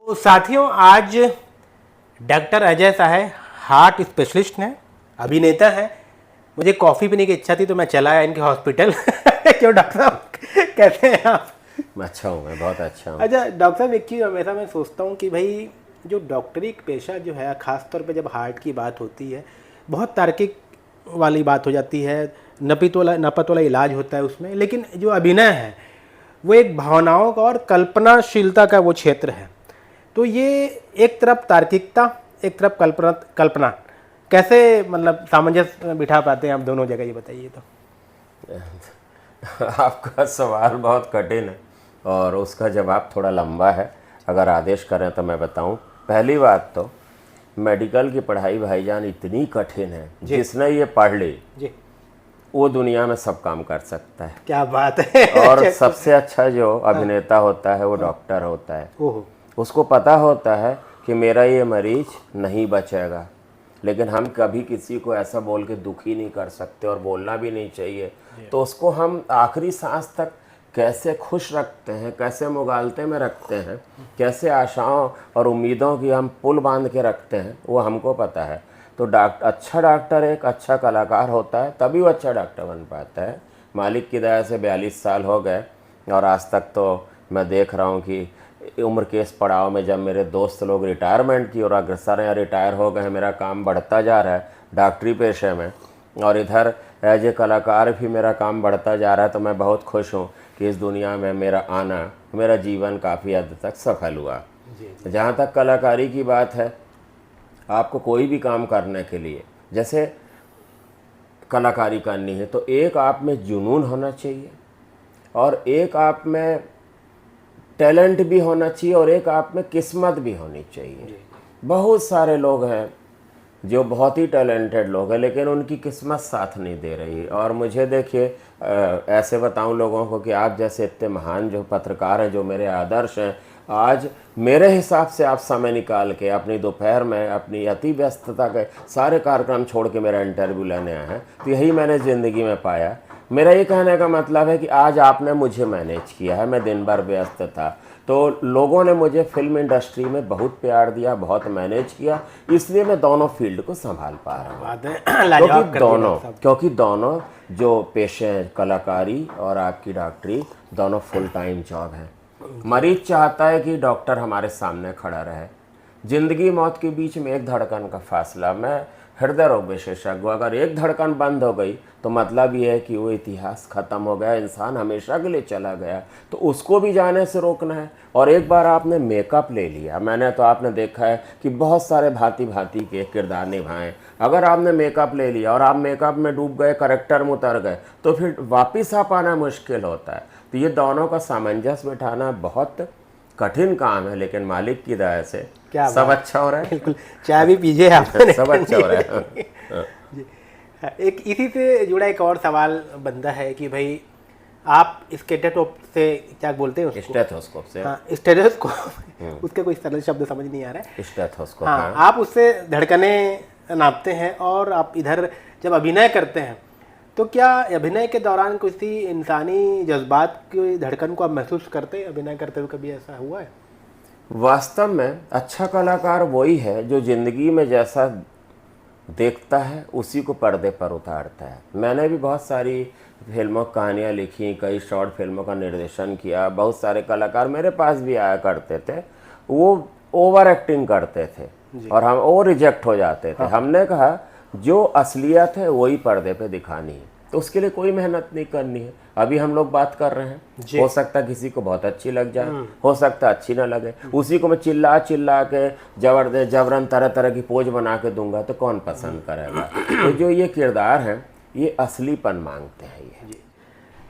तो साथियों, आज डॉक्टर अजय साहब हार्ट स्पेशलिस्ट हैं, अभिनेता हैं। मुझे कॉफ़ी पीने की इच्छा थी तो मैं चला आया इनके हॉस्पिटल। क्यों डॉक्टर साहब, कैसे हैं आप? अच्छा हूँ, मैं बहुत अच्छा हूँ। अच्छा डॉक्टर साहब, एक चीज़ हमेशा मैं सोचता हूँ कि भाई जो डॉक्टरी पेशा जो है, ख़ास तौर पे जब हार्ट की बात होती है, बहुत तार्किक वाली बात हो जाती है, नपत वाला इलाज होता है उसमें। लेकिन जो अभिनय है वो एक भावनाओं का और कल्पनाशीलता का वो क्षेत्र है। तो ये एक तरफ तार्किकता, एक तरफ कल्पना कल्पना कैसे मतलब सामंजस्य बिठा पाते हैं आप दोनों जगह, ये बताइए तो। आपका सवाल बहुत कठिन है और उसका जवाब थोड़ा लंबा है। अगर आदेश करें तो मैं बताऊं। पहली बात तो मेडिकल की पढ़ाई भाईजान इतनी कठिन है, जिसने ये पढ़ ली जी, वो दुनिया में सब काम कर सकता है। क्या बात है। और सबसे अच्छा जो अभिनेता होता है वो डॉक्टर होता है। ओहो, उसको पता होता है कि मेरा ये मरीज नहीं बचेगा, लेकिन हम कभी किसी को ऐसा बोल के दुखी नहीं कर सकते और बोलना भी नहीं चाहिए। तो उसको हम आखिरी सांस तक कैसे खुश रखते हैं, कैसे मुगालते में रखते हैं, कैसे आशाओं और उम्मीदों की हम पुल बांध के रखते हैं, वो हमको पता है। तो अच्छा डॉक्टर एक अच्छा कलाकार होता है, तभी वो अच्छा डॉक्टर बन पाता है। मालिक की दया से 42 साल हो गए और आज तक तो मैं देख रहा हूँ कि उम्र के इस पड़ाव में जब मेरे दोस्त लोग रिटायरमेंट की और अग्रसर हैं, रिटायर हो गए हैं, मेरा काम बढ़ता जा रहा है डॉक्टरी पेशे में, और इधर एज ए कलाकार भी मेरा काम बढ़ता जा रहा है। तो मैं बहुत खुश हूँ कि इस दुनिया में मेरा आना, मेरा जीवन काफ़ी हद तक सफल हुआ। जहाँ तक कलाकारी की बात है, आपको कोई भी काम करने के लिए, जैसे कलाकारी करनी है, तो एक आप में जुनून होना चाहिए और एक आप में टैलेंट भी होना चाहिए और एक आप में किस्मत भी होनी चाहिए। बहुत सारे लोग हैं जो बहुत ही टैलेंटेड लोग हैं, लेकिन उनकी किस्मत साथ नहीं दे रही। और मुझे देखिए, ऐसे बताऊं लोगों को कि आप जैसे इतने महान जो पत्रकार हैं, जो मेरे आदर्श हैं, आज मेरे हिसाब से आप समय निकाल के अपनी दोपहर में अपनी अति व्यस्तता के सारे कार्यक्रम छोड़ के मेरा इंटरव्यू लेने आए हैं। तो यही मैंने ज़िंदगी में पाया। मेरा ये कहने का मतलब है कि आज आपने मुझे मैनेज किया है। मैं दिन भर व्यस्त था, तो लोगों ने मुझे फिल्म इंडस्ट्री में बहुत प्यार दिया, बहुत मैनेज किया, इसलिए मैं दोनों फील्ड को संभाल पा रहा हूँ। क्योंकि दोनों जो पेशे हैं, कलाकारी और आपकी डॉक्टरी, दोनों फुल टाइम जॉब हैं। मरीज चाहता है कि डॉक्टर हमारे सामने खड़ा रहे। जिंदगी मौत के बीच में एक धड़कन का फासला। मैं हृदय रोग विशेषज्ञ हूँ। अगर एक धड़कन बंद हो गई तो मतलब ये है कि वो इतिहास खत्म हो गया, इंसान हमेशा के लिए चला गया। तो उसको भी जाने से रोकना है। और एक बार आपने मेकअप ले लिया, मैंने तो आपने देखा है कि बहुत सारे भांति भांति के किरदार निभाएं। अगर आपने मेकअप ले लिया और आप मेकअप में डूब गए, करैक्टर में उतर गए, तो फिर वापिस आ पाना मुश्किल होता है। तो ये दोनों का सामंजस्य बिठाना बहुत कठिन काम है, लेकिन मालिक की दया से सब अच्छा हो रहा है। बिल्कुल, चाय भी पीजिए आप। सब अच्छा हो रहा है। एक इसी से जुड़ा एक और सवाल बनता है कि भाई आप स्टेथोस्कोप से, क्या बोलते हैं उसको? स्टेथोस्कोप से। हाँ, स्टेथोस्कोप। उसके कोई सरल शब्द समझ नहीं आ रहा है। स्टेथोस्कोप। हाँ, आप उससे धड़कने नापते हैं और आप इधर जब अभिनय करते हैं तो क्या अभिनय के दौरान किसी इंसानी जज्बात की धड़कन को आप महसूस करते हैं अभिनय करते हुए? कभी ऐसा हुआ है? वास्तव में अच्छा कलाकार वही है जो जिंदगी में जैसा देखता है उसी को पर्दे पर उतारता है। मैंने भी बहुत सारी फिल्मों कहानियाँ लिखी, कई शॉर्ट फिल्मों का निर्देशन किया। बहुत सारे कलाकार मेरे पास भी आया करते थे, वो ओवर एक्टिंग करते थे और हम वो रिजेक्ट हो जाते थे। हमने कहा जो असलियत है वही पर्दे पे दिखानी है, तो उसके लिए कोई मेहनत नहीं करनी है। अभी हम लोग बात कर रहे हैं, हो सकता है किसी को बहुत अच्छी लग जाए, हो सकता है अच्छी ना लगे। उसी को मैं चिल्ला चिल्ला के जबरन तरह तरह की पोज बना के दूंगा तो कौन पसंद करेगा? तो जो ये किरदार हैं ये असलीपन मांगते हैं ये।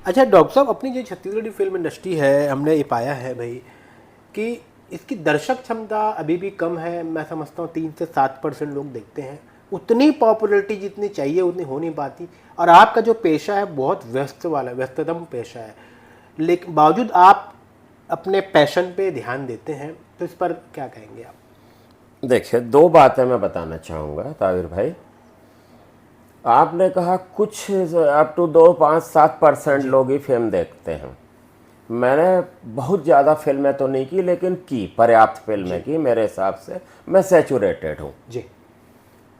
अच्छा डॉक्टर साहब, अपनी जो छत्तीसगढ़ी फिल्म इंडस्ट्री है, हमने ये पाया है भाई कि इसकी दर्शक क्षमता अभी भी कम है। मैं समझता हूँ 3 से 7% लोग देखते हैं। उतनी पॉपुलैरिटी जितनी चाहिए उतनी हो नहीं पाती। और आपका जो पेशा है बहुत व्यस्ततम पेशा है, लेकिन बावजूद आप अपने पैशन पे ध्यान देते हैं, तो इस पर क्या कहेंगे आप? देखिए, 2 बातें मैं बताना चाहूँगा ताविर भाई। आपने कहा कुछ अप टू 2, 5, 7% लोग ही फिल्म देखते हैं। मैंने बहुत ज़्यादा फिल्में तो नहीं की, लेकिन की पर्याप्त फिल्में की। मेरे हिसाब से मैं सैचुरेटेड हूँ। जी।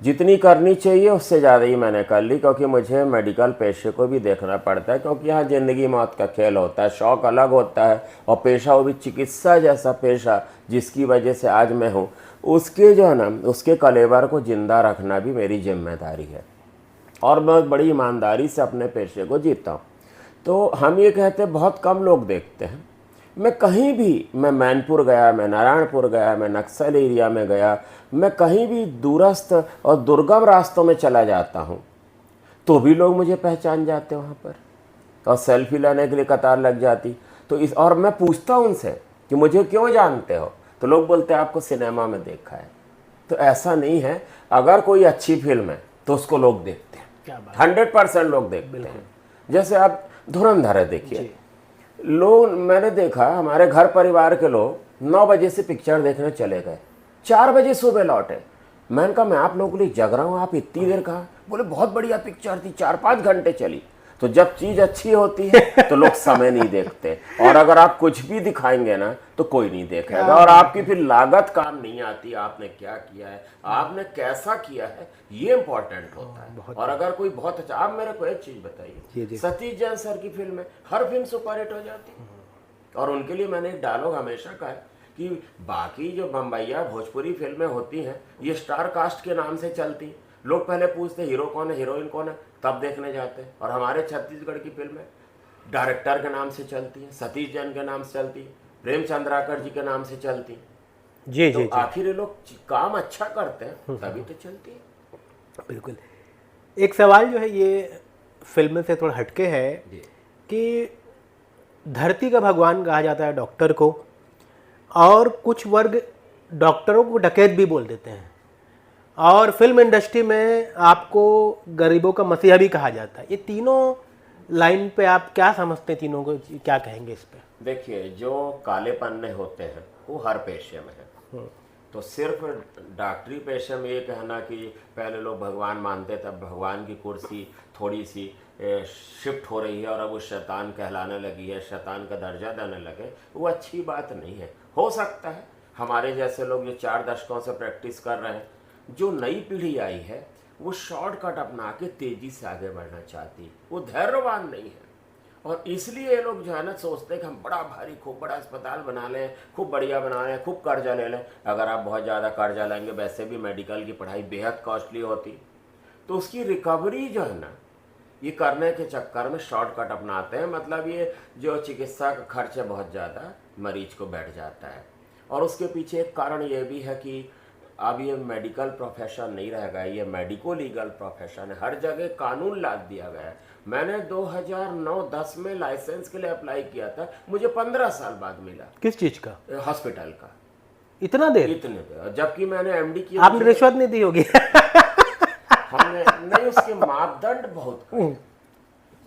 जितनी करनी चाहिए उससे ज़्यादा ही मैंने कर ली, क्योंकि मुझे मेडिकल पेशे को भी देखना पड़ता है, क्योंकि यहाँ ज़िंदगी मौत का खेल होता है। शौक़ अलग होता है और पेशा, वो भी चिकित्सा जैसा पेशा जिसकी वजह से आज मैं हूँ, उसके जो है ना, उसके कलेवर को ज़िंदा रखना भी मेरी जिम्मेदारी है। और मैं बड़ी ईमानदारी से अपने पेशे को जीता हूँ। तो हम ये कहते हैं, बहुत कम लोग देखते हैं। मैं कहीं भी, मैं मैनपुर गया, मैं नारायणपुर गया, मैं नक्सल एरिया में गया, मैं कहीं भी दूरस्थ और दुर्गम रास्तों में चला जाता हूँ, तो भी लोग मुझे पहचान जाते हैं वहाँ पर, और सेल्फी लेने के लिए कतार लग जाती। तो इस, और मैं पूछता हूँ उनसे कि मुझे क्यों जानते हो, तो लोग बोलते हैं आपको सिनेमा में देखा है। तो ऐसा नहीं है, अगर कोई अच्छी फिल्म है तो उसको लोग देखते हैं, 100% लोग देखते हैं। जैसे आप धुरंधर है, देखिए, लोग, मैंने देखा हमारे घर परिवार के लोग 9 बजे से पिक्चर देखने चले गए, 4 बजे सुबह लौटे। मैंने कहा मैं आप लोगों के लिए जग रहा हूँ, आप इतनी देर कहाँ? बोले बहुत बढ़िया पिक्चर थी, 4-5 घंटे चली। तो जब चीज़ अच्छी होती है तो लोग समय नहीं देखते, और अगर आप कुछ भी दिखाएंगे ना तो कोई नहीं देखेगा, और आपकी फिर लागत काम नहीं आती, आपने क्या किया है, आपने कैसा किया है, ये इंपॉर्टेंट होता है। और अगर कोई बहुत अच्छा, आप मेरे को एक चीज़ बताइए, सतीश जैन सर की फिल्म है, हर फिल्म सुपरहिट हो जाती है। और उनके लिए मैंने एक डायलॉग हमेशा कहा है कि बाकी जो बम्बैया भोजपुरी फिल्में होती हैं, ये स्टार कास्ट के नाम से चलती। लोग पहले पूछते हीरो कौन है, हीरोइन कौन है, तब देखने जाते हैं। और हमारे छत्तीसगढ़ की फिल्में डायरेक्टर के नाम से चलती हैं, सतीश जैन के नाम से चलती है, प्रेम चंद्राकर जी के नाम से चलती हैं। जी तो जी, आखिर ये लोग काम अच्छा करते हैं तभी तो चलती है। बिल्कुल। एक सवाल जो है ये फिल्म से थोड़ा हटके है कि धरती का भगवान कहा जाता है डॉक्टर को, और कुछ वर्ग डॉक्टरों को डकैत भी बोल देते हैं, और फिल्म इंडस्ट्री में आपको गरीबों का मसीहा भी कहा जाता है। ये तीनों लाइन पे आप क्या समझते हैं, तीनों को क्या कहेंगे इस पे? देखिए, जो काले पन्ने होते हैं वो हर पेशे में है। तो सिर्फ डॉक्टरी पेशे में ये कहना कि पहले लोग भगवान मानते थे, भगवान की कुर्सी थोड़ी सी शिफ्ट हो रही है और अब वो शैतान कहलाने लगी है, शैतान का दर्जा देने लगे, वो अच्छी बात नहीं है। हो सकता है हमारे जैसे लोग जो 4 दशकों से प्रैक्टिस कर रहे हैं, जो नई पीढ़ी आई है, वो शॉर्टकट अपना के तेज़ी से आगे बढ़ना चाहती है, वो धैर्यवान नहीं है। और इसलिए ये लोग जो है ना सोचते हैं कि हम बड़ा भारी, खूब बड़ा अस्पताल बना लें, खूब बढ़िया बना लें, खूब कर्जा ले लें। अगर आप बहुत ज़्यादा कर्जा लेंगे, वैसे भी मेडिकल की पढ़ाई बेहद कॉस्टली होती, तो उसकी रिकवरी जो है ना, ये करने के चक्कर में शॉर्टकट अपनाते हैं। मतलब ये जो चिकित्सा का खर्च है बहुत ज़्यादा मरीज को बैठ जाता है। और उसके पीछे एक कारण ये भी है कि अब ये मेडिकल प्रोफेशन नहीं रह गया, ये मेडिको लीगल प्रोफेशन है। हर जगह कानून लाद दिया गया है। मैंने 2009-10 में लाइसेंस के लिए अप्लाई किया था, मुझे 15 साल बाद मिला। किस चीज़ का? हॉस्पिटल का। इतना देर? इतने देर, जबकि मैंने एमडी किया। आपने रिश्वत नहीं दी होगी? हमने नहीं, उसके मापदंड बहुत कड़े,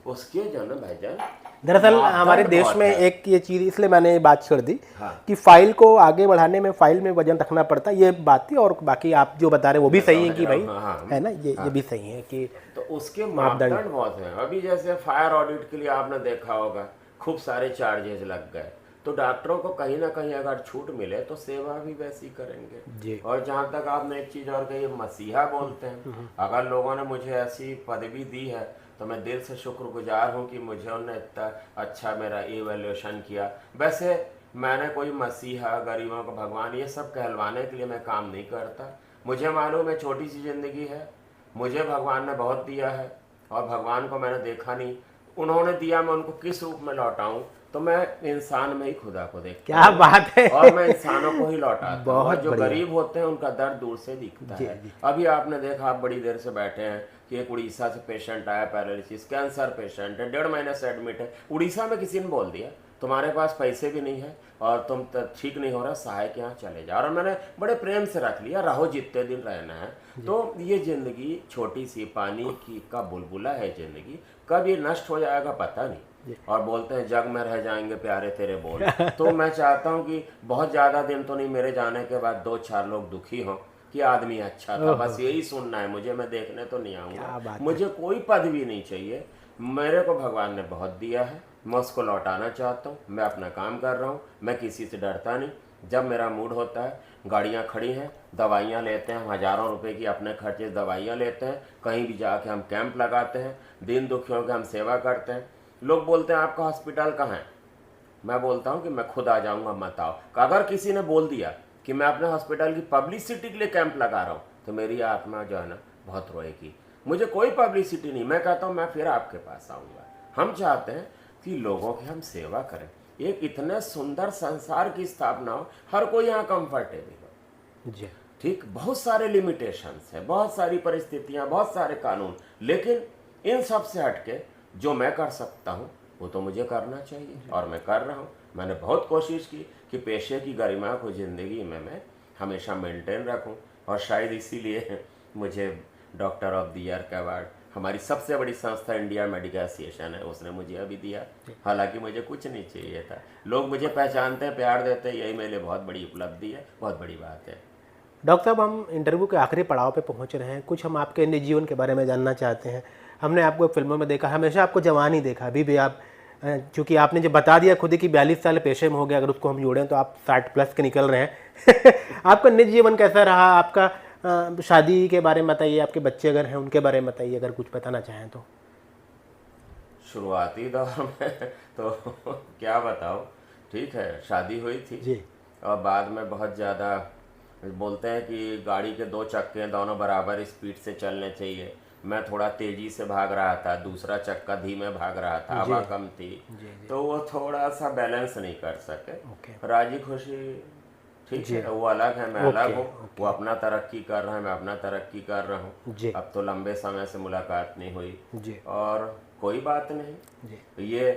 उसके जो ना भाईजान, दरअसल हमारे देश में एक ये चीज़, इसलिए मैंने ये बात छोड़ दी हाँ। कि फाइल को आगे बढ़ाने में फाइल में वजन रखना पड़ता है, ये बात थी। और बाकी आप जो बता रहे हैं वो भी सही है कि भाई है ना, ये भी सही है कि तो उसके मापदंड बहुत हैं। अभी जैसे फायर ऑडिट के लिए आपने देखा होगा खूब सारे चार्जेस लग गए, तो डॉक्टरों को कहीं ना कहीं अगर छूट मिले तो सेवा भी वैसी करेंगे। और जहाँ तक आपने एक चीज़ और कही, मसीहा बोलते हैं, अगर लोगों ने मुझे ऐसी पदवी दी है तो मैं दिल से शुक्रगुजार हूँ कि मुझे उन्होंने इतना अच्छा मेरा इवैल्यूएशन किया। वैसे मैंने कोई मसीहा, गरीबों का भगवान, ये सब कहलवाने के लिए मैं काम नहीं करता। मुझे मालूम है छोटी सी ज़िंदगी है, मुझे भगवान ने बहुत दिया है, और भगवान को मैंने देखा नहीं, उन्होंने दिया, मैं उनको किस रूप में लौटाऊं? तो मैं इंसान में ही खुदा को देखता क्या हूं, बात है। और मैं इंसानों को ही लौटाता हूं। और जो बढ़िया। गरीब होते हैं उनका दर्द दूर से दिखता है। अभी आपने देखा, आप बड़ी देर से बैठे हैं कि एक उड़ीसा से पेशेंट आया, पैरालिसिस, कैंसर पेशेंट है, 1.5 महीने से एडमिट है। उड़ीसा में किसी ने बोल दिया तुम्हारे पास पैसे भी नहीं है और तुम ठीक नहीं हो रहा, सहायक यहाँ चले जाओ। और मैंने बड़े प्रेम से रख लिया, रहो जितने दिन रहना है। तो ये जिंदगी छोटी सी पानी की का बुलबुला है जिंदगी, कब ये नष्ट हो जाएगा पता नहीं। और बोलते हैं जग में रह जाएंगे प्यारे तेरे बोल। तो मैं चाहता हूँ कि बहुत ज़्यादा दिन तो नहीं, मेरे जाने के बाद 2-4 लोग दुखी हों कि आदमी अच्छा था, बस यही सुनना है मुझे। मैं देखने तो नहीं आऊँगा, मुझे कोई पदवी नहीं चाहिए। मेरे को भगवान ने बहुत दिया है, मैं उसको लौटाना चाहता हूँ। मैं अपना काम कर रहा हूँ, मैं किसी से डरता नहीं। जब मेरा मूड होता है, गाड़ियाँ खड़ी हैं, दवाइयाँ लेते हैं, हम हज़ारों रुपए की अपने खर्चे दवाइयाँ लेते हैं, कहीं भी जाके हम कैंप लगाते हैं, दीन दुखियों की हम सेवा करते हैं। लोग बोलते हैं आपका हॉस्पिटल कहाँ है? मैं बोलता हूँ कि मैं खुद आ जाऊँगा, मत आओ। अगर किसी ने बोल दिया कि मैं अपने हॉस्पिटल की पब्लिसिटी के लिए कैंप लगा रहा हूँ, तो मेरी आत्मा जो है ना बहुत रोएगी। मुझे कोई पब्लिसिटी नहीं, मैं कहता हूँ मैं फिर आपके पास आऊँगा। हम चाहते हैं कि लोगों की हम सेवा करें, एक इतने सुंदर संसार की स्थापना हो, हर कोई यहाँ कंफर्टेबल हो। जी ठीक, बहुत सारे लिमिटेशंस है, बहुत सारी परिस्थितियाँ, बहुत सारे कानून, लेकिन इन सब से हटके जो मैं कर सकता हूँ वो तो मुझे करना चाहिए, और मैं कर रहा हूँ। मैंने बहुत कोशिश की कि पेशे की गरिमा को ज़िंदगी में मैं हमेशा मेंटेन रखूँ, और शायद इसीलिए मुझे डॉक्टर ऑफ द ईयर का अवार्ड हमारी सबसे बड़ी संस्था इंडिया मेडिकल एसोसिएशन है, उसने मुझे अभी दिया। हालांकि मुझे कुछ नहीं चाहिए था, लोग मुझे पहचानते हैं, प्यार देते हैं, यही मेरे लिए बहुत बड़ी उपलब्धि है, बहुत बड़ी बात है। डॉक्टर साहब, हम इंटरव्यू के आखिरी पड़ाव पे पहुंच रहे हैं। कुछ हम आपके निजी जीवन के बारे में जानना चाहते हैं। हमने आपको फिल्मों में देखा, हमेशा आपको जवान ही देखा। अभी भी आप, चूँकि आपने जो बता दिया खुद ही कि 42 साल पेशे में हो गया, अगर उसको हम जोड़ें तो आप 60 प्लस के निकल रहे हैं। आपका निजी जीवन कैसा रहा? आपका शादी के बारे में बताइए, आपके बच्चे अगर हैं उनके बारे में बताइए, अगर कुछ बताना चाहें तो। शुरुआती दौर में तो क्या बताऊँ, ठीक है, शादी हुई थी जी और बाद में बहुत ज़्यादा बोलते हैं कि गाड़ी के दो चक्के दोनों बराबर स्पीड से चलने चाहिए। मैं थोड़ा तेज़ी से भाग रहा था, दूसरा चक्का धीमे भाग रहा था, हवा कम थी, तो वो थोड़ा सा बैलेंस नहीं कर सके। ओके राजी खुशी ठीक है, वो अलग है, मैं अलग हूँ। वो अपना तरक्की कर रहा है, मैं अपना तरक्की कर रहा हूँ। जी अब तो लंबे समय से मुलाकात नहीं हुई, जी और कोई बात नहीं। जी, ये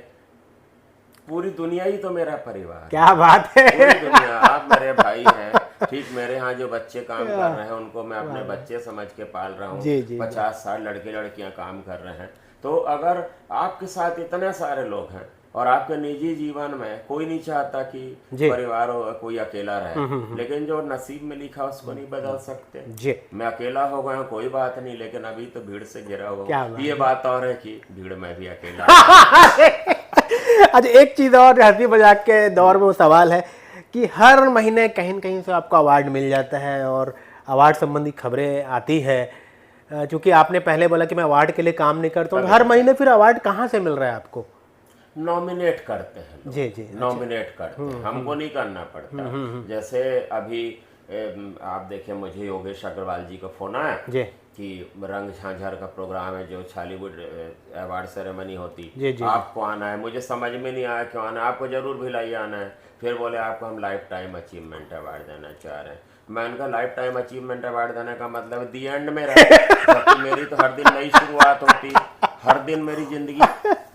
पूरी दुनिया ही तो मेरा परिवार है। क्या बात है। पूरी दुनिया, आप मेरे भाई हैं, ठीक, मेरे यहाँ जो बच्चे काम कर रहे हैं उनको मैं अपने बच्चे समझ के पाल रहा हूँ। जी, जी, 50-60 लड़के लड़कियाँ काम कर रहे हैं। तो अगर आपके साथ इतने सारे लोग हैं और आपके निजी जीवन में कोई नहीं चाहता कि परिवार हो, कोई अकेला रहे, लेकिन जो नसीब में लिखा उसको नहीं बदल सकते। जी, मैं अकेला हो गया हूँ, कोई बात नहीं, लेकिन अभी तो भीड़ से घिरा हुआ क्या हूँ। ये बात और है कि भीड़ में भी अकेला अच्छा, एक चीज़ और हंसी मजाक के दौर में वो सवाल है कि हर महीने कहीं न कहीं से आपको अवार्ड मिल जाता है और अवार्ड संबंधी खबरें आती है। चूँकि आपने पहले बोला कि मैं अवार्ड के लिए काम नहीं करता हूँ, तो हर महीने फिर अवार्ड कहाँ से मिल रहा है आपको? नॉमिनेट करते हैं लोग। जी जी, नॉमिनेट करते हैं, हमको नहीं करना पड़ता। जैसे अभी आप देखिए, मुझे योगेश अग्रवाल जी का फोन आया जी कि रंग झांझर का प्रोग्राम है जो छालीवुड अवार्ड सेरेमनी होती, जी जी, आपको आना है। मुझे समझ में नहीं आया क्यों आना है, आपको जरूर भिलाई आना है। फिर बोले आपको हम लाइफ टाइम अचीवमेंट अवार्ड देना चाह रहे हैं। मैं उनका लाइफ टाइम अचीवमेंट अवार्ड देने का मतलब दी एंड में रहा, जबकि मेरी तो हर दिन नई शुरुआत होती, हर दिन मेरी जिंदगी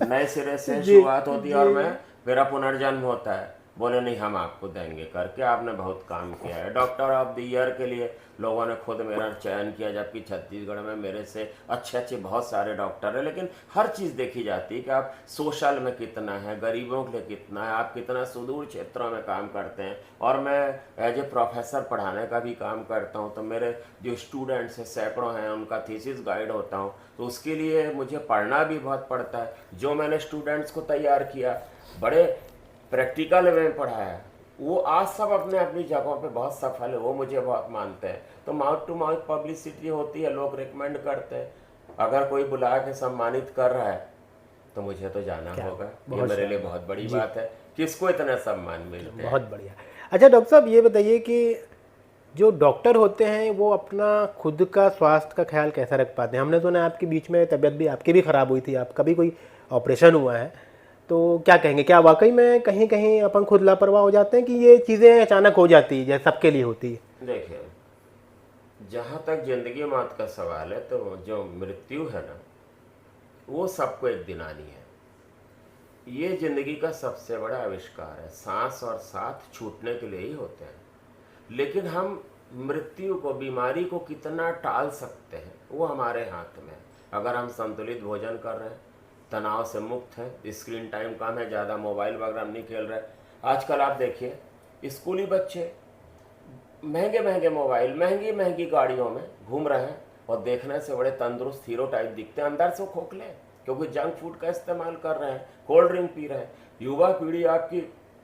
नए सिरे से शुरुआत होती और मैं मेरा पुनर्जन्म होता है। बोले नहीं, हम आपको देंगे करके, आपने बहुत काम किया है। डॉक्टर ऑफ द ईयर के लिए लोगों ने खुद मेरा चयन किया, जबकि छत्तीसगढ़ में मेरे से अच्छे अच्छे बहुत सारे डॉक्टर हैं। लेकिन हर चीज़ देखी जाती है कि आप सोशल में कितना है, गरीबों के लिए कितना है, आप कितना सुदूर क्षेत्रों में काम करते हैं। और मैं एज ए प्रोफेसर पढ़ाने का भी काम करता हूँ, तो मेरे जो स्टूडेंट्स हैं सैकड़ों हैं, उनका थीसिस गाइड होता हूँ, तो उसके लिए मुझे पढ़ना भी बहुत पड़ता है। जो मैंने स्टूडेंट्स को तैयार किया, बड़े प्रैक्टिकल में पढ़ाया, वो आज सब अपने अपनी जगहों पे बहुत सफल है, वो मुझे बहुत मानते हैं। तो माउथ टू माउथ पब्लिसिटी होती है, लोग रिकमेंड करते हैं। अगर कोई बुला के सम्मानित कर रहा है तो मुझे तो जाना होगा, ये मेरे लिए बहुत बड़ी बात है। किसको इतना सम्मान मिलते हैं। बहुत बढ़िया। अच्छा डॉक्टर साहब, ये बताइए कि जो डॉक्टर होते हैं वो अपना खुद का स्वास्थ्य का ख्याल कैसा रख पाते हैं? हमने सुना आपके बीच में तबीयत भी आपकी भी ख़राब हुई थी, आपका भी कोई ऑपरेशन हुआ है, तो क्या कहेंगे, क्या वाकई में कहीं कहीं अपन खुद लापरवाह हो जाते हैं कि ये चीज़ें अचानक हो जाती है जैसे सबके लिए होती है? देखिए, जहाँ तक जिंदगी मौत का सवाल है, तो जो मृत्यु है ना, वो सबको एक दिन आनी है। ये जिंदगी का सबसे बड़ा आविष्कार है। सांस और साथ छूटने के लिए ही होते हैं, लेकिन हम मृत्यु को, बीमारी को कितना टाल सकते हैं वो हमारे हाथ में है। अगर हम संतुलित भोजन कर रहे हैं, तनाव से मुक्त है, स्क्रीन टाइम कम है, ज़्यादा मोबाइल वगैरह हम नहीं खेल रहे। आजकल आप देखिए, स्कूली बच्चे महंगे महंगे मोबाइल, महंगी महंगी गाड़ियों में घूम रहे हैं और देखने से बड़े तंदुरुस्त हीरो टाइप दिखते हैं, अंदर से वो खोखले हैं। क्योंकि जंक फूड का इस्तेमाल कर रहे हैं, कोल्ड ड्रिंक पी रहे हैं। युवा पीढ़ी आपकी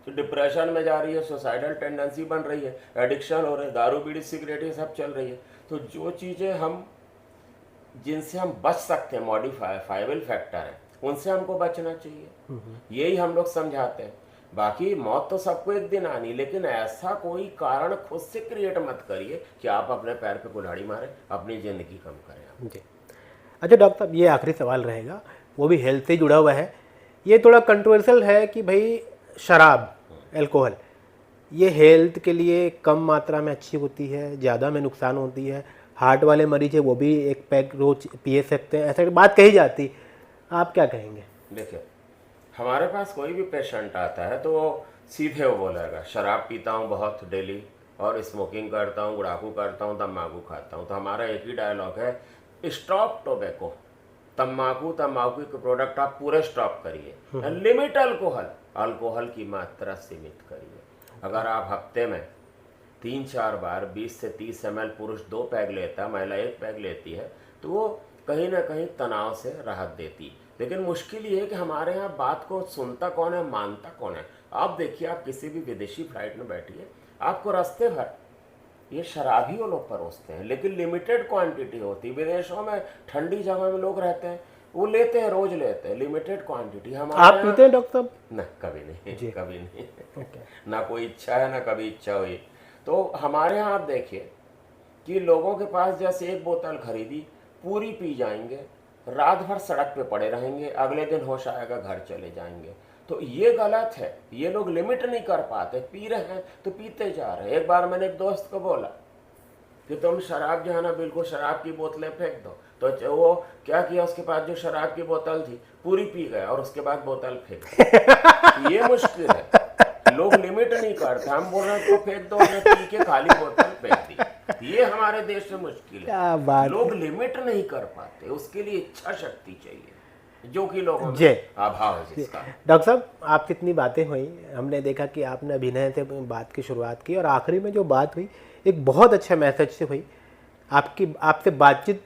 डिप्रेशन में जा रही है, सुसाइडल टेंडेंसी बन रही है, एडिक्शन हो रहे हैं, दारू बीड़ी सिगरेट ये सब चल रही है। तो जो चीज़ें हम जिनसे हम बच सकते हैं, मॉडिफाइबल फैक्टर है, उनसे हमको बचना चाहिए। यही हम लोग समझाते हैं। बाकी मौत तो सबको एक दिन आनी, लेकिन ऐसा कोई कारण खुद से क्रिएट मत करिए कि आप अपने पैर पे कुल्हाड़ी मारें, अपनी ज़िंदगी कम करें। जी। अच्छा डॉक्टर साहब, ये आखिरी सवाल रहेगा, वो भी हेल्थ से जुड़ा हुआ है। ये थोड़ा कंट्रोवर्शियल है कि भाई शराब, अल्कोहल, ये हेल्थ के लिए कम मात्रा में अच्छी होती है, ज़्यादा में नुकसान होती है। हार्ट वाले मरीज है वो भी एक पैक रोज पिए सकते हैं, ऐसा बात कही जाती। आप क्या कहेंगे? देखिए, हमारे पास कोई भी पेशेंट आता है तो वो सीधे वो बोलेगा शराब पीता हूँ बहुत डेली, और स्मोकिंग करता हूँ, गुड़ाखू करता हूँ, तम्बाकू खाता हूँ। तो हमारा एक ही डायलॉग है, स्टॉप टोबैको। तम्बाकू के प्रोडक्ट आप पूरे स्टॉप करिए। लिमिट अल्कोहल की मात्रा सीमित करिए। अगर आप हफ्ते में 3-4 बार 20 से 30 ml पुरुष 2 पैग लेता है, महिला 1 पैग लेती है, तो वो कहीं ना कहीं तनाव से राहत देती। लेकिन मुश्किल ये है कि हमारे यहाँ बात को सुनता कौन है, मानता कौन है। आप देखिए, आप किसी भी विदेशी फ्लाइट में बैठिए, आपको रास्ते भर ये शराब ही वो लोग परोसते हैं, लेकिन लिमिटेड क्वांटिटी होती है। विदेशों में ठंडी जगह में लोग रहते हैं, वो लेते हैं, रोज लेते हैं, लिमिटेड क्वांटिटी। आप पीते हैं डॉक्टर साहब? ना, कभी नहीं, कभी नहीं। Okay. ना कोई इच्छा है, ना कभी इच्छा हुई। तो हमारे यहाँ आप देखिए कि लोगों के पास जैसे एक बोतल खरीदी, पूरी पी जाएंगे, रात भर सड़क पे पड़े रहेंगे, अगले दिन होश आएगा घर चले जाएंगे। तो ये गलत है। ये लोग लिमिट नहीं कर पाते, पी रहे हैं तो पीते जा रहे हैं। एक बार मैंने एक दोस्त को बोला कि तुम शराब जो है ना, बिल्कुल शराब की बोतलें फेंक दो। तो वो क्या किया, उसके पास जो शराब की बोतल थी पूरी पी गया और उसके बाद बोतल फेंक दी। ये मुश्किल है, लोग लिमिट नहीं करते। हम बोल रहे हैं तो फेंक दो, पी के खाली बोतल फेंक दी। ये हमारे देश में मुश्किल है, लोग लिमिट नहीं कर पाते। उसके लिए इच्छा शक्ति चाहिए, जो कि लोगों में अभाव है जिसका। डॉक्टर साहब, आपकी इतनी बातें हुई, हमने देखा कि आपने अभिनय से बात की शुरुआत की और आखिरी में जो बात हुई एक बहुत अच्छा मैसेज से हुई। आपसे बातचीत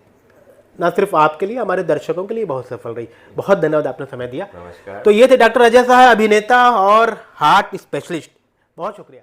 ना सिर्फ आपके लिए, हमारे दर्शकों के लिए बहुत सफल रही। बहुत धन्यवाद, आपने समय दिया। नमस्कार। तो ये थे डॉक्टर अजय साहब, अभिनेता और हार्ट स्पेशलिस्ट। बहुत शुक्रिया।